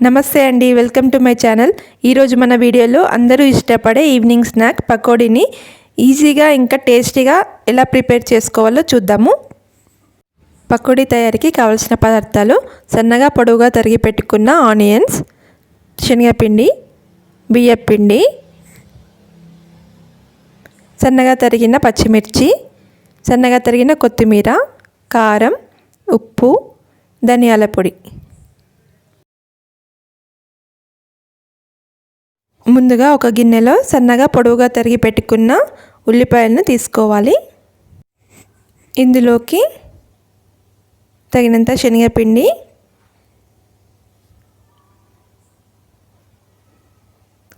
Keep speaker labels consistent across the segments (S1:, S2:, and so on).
S1: నమస్తే అండి, welcome to my channel. ఈరోజు మన వీడియోలో అందరూ ఇష్టపడే ఈవినింగ్ స్నాక్ పకోడీని ఈజీగా ఇంకా టేస్టీగా ఎలా ప్రిపేర్ చేసుకోవాలో చూద్దాము. పకోడీ తయారీకి కావలసిన పదార్థాలు: సన్నగా పొడవుగా తరిగి పెట్టుకున్న ఆనియన్స్, శనగపిండి, బియ్యపిండి, సన్నగా తరిగిన పచ్చిమిర్చి, సన్నగా తరిగిన కొత్తిమీర, కారం, ఉప్పు, ధనియాల పొడి. ముందుగా ఒక గిన్నెలో సన్నగా పొడవుగా తరిగి పెట్టుకున్న ఉల్లిపాయలను తీసుకోవాలి. ఇందులోకి తగినంత శనగపిండి,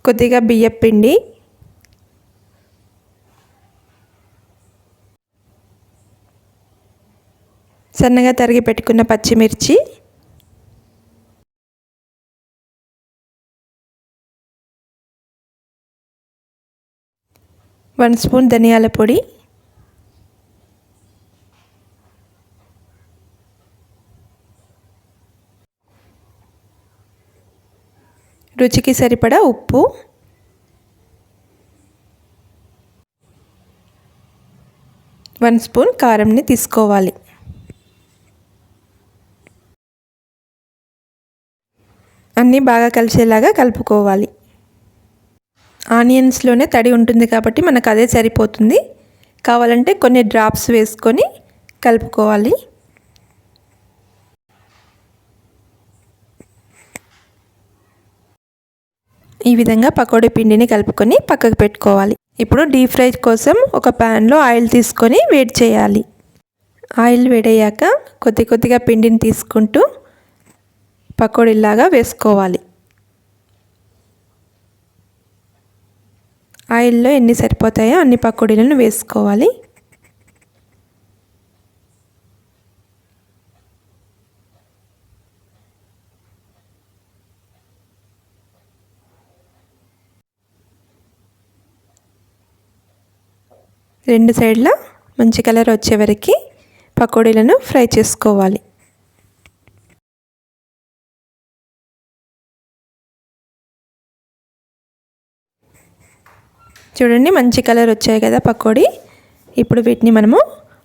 S1: కొద్దిగా బియ్యపిండి, సన్నగా తరిగి పెట్టుకున్న పచ్చిమిర్చి, వన్ స్పూన్ ధనియాల పొడి, రుచికి సరిపడా ఉప్పు, వన్ స్పూన్ కారంని తీసుకోవాలి. అన్నీ బాగా కలిసేలాగా కలుపుకోవాలి. ఆనియన్స్లోనే తడి ఉంటుంది కాబట్టి మనకు అదే సరిపోతుంది. కావాలంటే కొన్ని డ్రాప్స్ వేసుకొని కలుపుకోవాలి. ఈ విధంగా పకోడీ పిండిని కలుపుకొని పక్కకు పెట్టుకోవాలి. ఇప్పుడు డీప్ ఫ్రై కోసం ఒక ప్యాన్లో ఆయిల్ తీసుకొని వేడి చేయాలి. ఆయిల్ వేడయ్యాక కొద్ది కొద్దిగా పిండిని తీసుకుంటూ పకోడీలాగా వేసుకోవాలి. ఆయిల్లో ఎన్ని సరిపోతాయో అన్ని పకోడీలను వేసుకోవాలి. రెండు సైడ్ల మంచి కలర్ వచ్చే వరకు పకోడీలను ఫ్రై చేసుకోవాలి. చూడండి, మంచి కలర్ వచ్చాయి కదా పకోడీ. ఇప్పుడు వీటిని మనము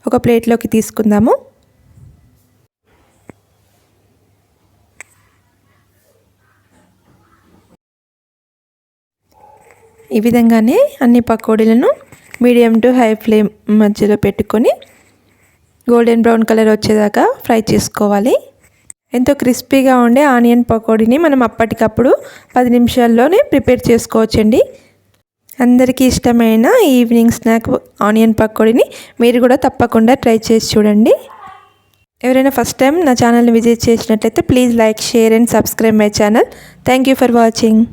S1: ఒక ప్లేట్లోకి తీసుకుందాము. ఈ విధంగానే అన్ని పకోడీలను మీడియం టు హై ఫ్లేమ్ మధ్యలో పెట్టుకొని గోల్డెన్ బ్రౌన్ కలర్ వచ్చేదాకా ఫ్రై చేసుకోవాలి. ఎంతో క్రిస్పీగా ఉండే ఆనియన్ పకోడీని మనం అప్పటికప్పుడు 10 నిమిషాల్లోనే ప్రిపేర్ చేసుకోవచ్చండి. అందరికీ ఇష్టమైన ఈవినింగ్ స్నాక్ ఆనియన్ పకోడీని మీరు కూడా తప్పకుండా ట్రై చేసి చూడండి. ఎవరైనా ఫస్ట్ టైం నా ఛానల్ని విజిట్ చేసినట్లయితే please like, share and subscribe my channel. Thank you for watching.